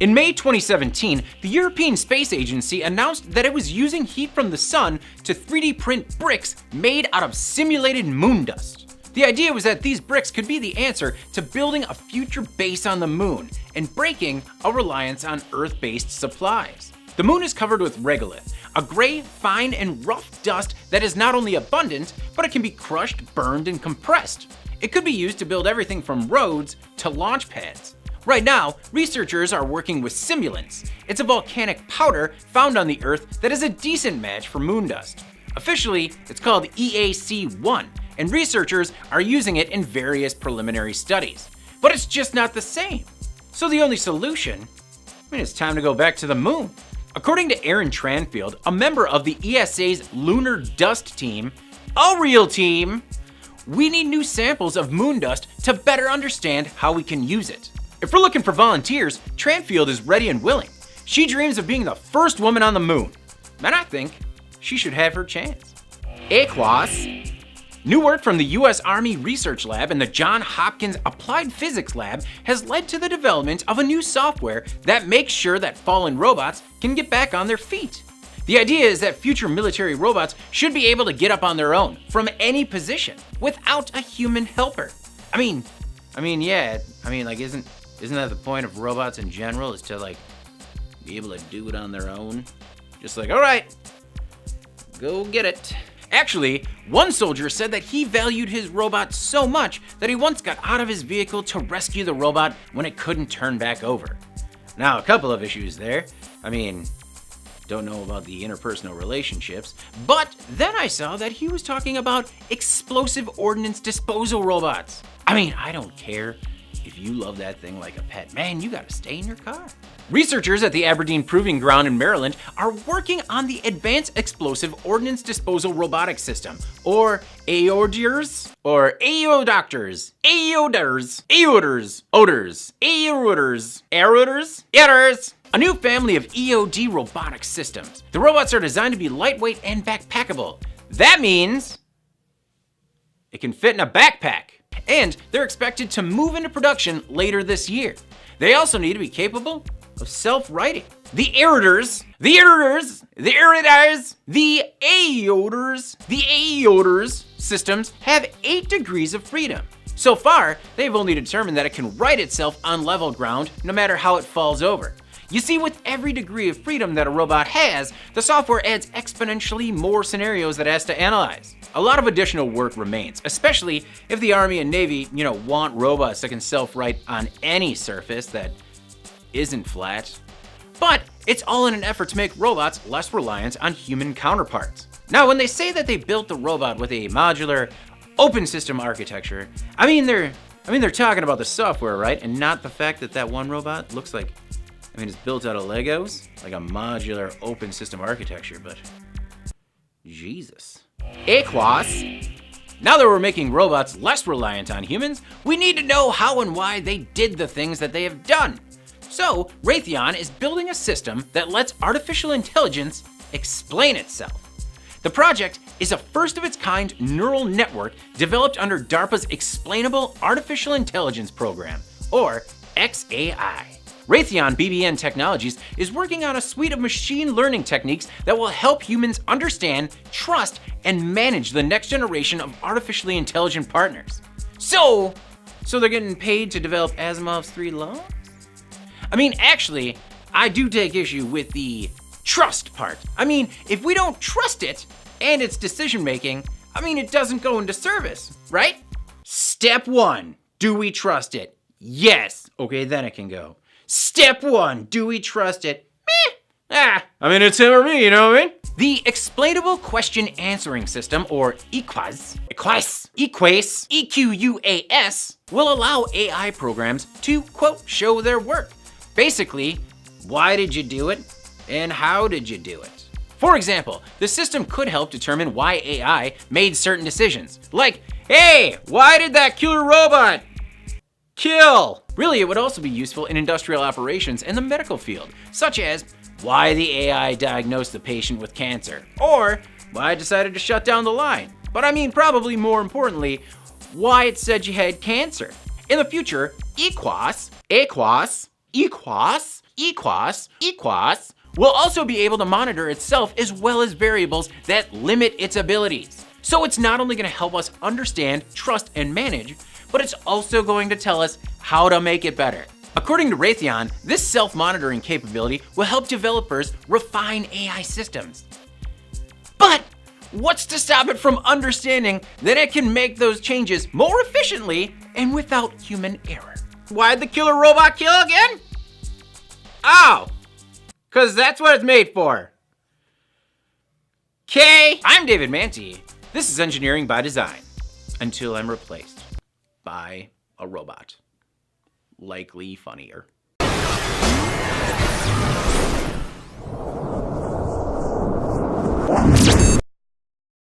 In May 2017, the European Space Agency announced that it was using heat from the sun to 3D print bricks made out of simulated moon dust. The idea was that these bricks could be the answer to building a future base on the moon and breaking a reliance on Earth-based supplies. The moon is covered with regolith, a gray, fine, and rough dust that is not only abundant, but it can be crushed, burned, and compressed. It could be used to build everything from roads to launch pads. Right now, researchers are working with simulants. It's a volcanic powder found on the Earth that is a decent match for moon dust. Officially, it's called EAC-1, and researchers are using it in various preliminary studies. But it's just not the same. So the only solution, it's time to go back to the moon. According to Erin Tranfield, a member of the ESA's lunar dust team, a real team, we need new samples of moon dust to better understand how we can use it. If we're looking for volunteers, Tranfield is ready and willing. She dreams of being the first woman on the moon, and I think she should have her chance. Aquas. New work from the US Army Research Lab and the Johns Hopkins Applied Physics Lab has led to the development of a new software that makes sure that fallen robots can get back on their feet. The idea is that future military robots should be able to get up on their own from any position without a human helper. Isn't that the point of robots in general, is to be able to do it on their own? Just all right, go get it. Actually, one soldier said that he valued his robot so much that he once got out of his vehicle to rescue the robot when it couldn't turn back over. Now, a couple of issues there. Don't know about the interpersonal relationships, but then I saw that he was talking about explosive ordnance disposal robots. I don't care if you love that thing like a pet. Man, you gotta stay in your car. Researchers at the Aberdeen Proving Ground in Maryland are working on the Advanced Explosive Ordnance Disposal Robotic System, or AODers, or AODoctors, AODers, a new family of EOD robotic systems. The robots are designed to be lightweight and backpackable. That means it can fit in a backpack. And they're expected to move into production later this year. They also need to be capable of self-righting. The AODers systems have 8 degrees of freedom. So far, they've only determined that it can right itself on level ground no matter how it falls over. You see, with every degree of freedom that a robot has, the software adds exponentially more scenarios that it has to analyze. A lot of additional work remains, especially if the Army and Navy, want robots that can self-right on any surface that isn't flat. But it's all in an effort to make robots less reliant on human counterparts. Now, when they say that they built the robot with a modular, open system architecture, they're talking about the software, right? And not the fact that that one robot looks like, it's built out of Legos, like a modular open system architecture, but Jesus. Aquas. Now that we're making robots less reliant on humans, we need to know how and why they did the things that they have done. So, Raytheon is building a system that lets artificial intelligence explain itself. The project is a first-of-its-kind neural network developed under DARPA's Explainable Artificial Intelligence Program, or XAI. Raytheon BBN Technologies is working on a suite of machine learning techniques that will help humans understand, trust, and manage the next generation of artificially intelligent partners. So they're getting paid to develop Asimov's 3 laws? Actually, I do take issue with the trust part. If we don't trust it and its decision making, it doesn't go into service, right? Step 1, do we trust it? Yes. Okay, then it can go. Step 1, do we trust it? It's him or me, you know what I mean? The Explainable Question Answering System, or EQUAS, will allow AI programs to, quote, show their work. Basically, why did you do it, and how did you do it? For example, the system could help determine why AI made certain decisions. Like, hey, why did that killer robot kill? Really, it would also be useful in industrial operations and the medical field, such as why the AI diagnosed the patient with cancer, or why it decided to shut down the line. But probably more importantly, why it said you had cancer. In the future, EQUAS EQUAS will also be able to monitor itself as well as variables that limit its abilities. So it's not only going to help us understand, trust, and manage, but it's also going to tell us how to make it better. According to Raytheon, this self-monitoring capability will help developers refine AI systems. But what's to stop it from understanding that it can make those changes more efficiently and without human error? Why'd the killer robot kill again? Oh, 'cause that's what it's made for. Okay, I'm David Manti. This is Engineering by Design. Until I'm replaced by a robot. Likely funnier.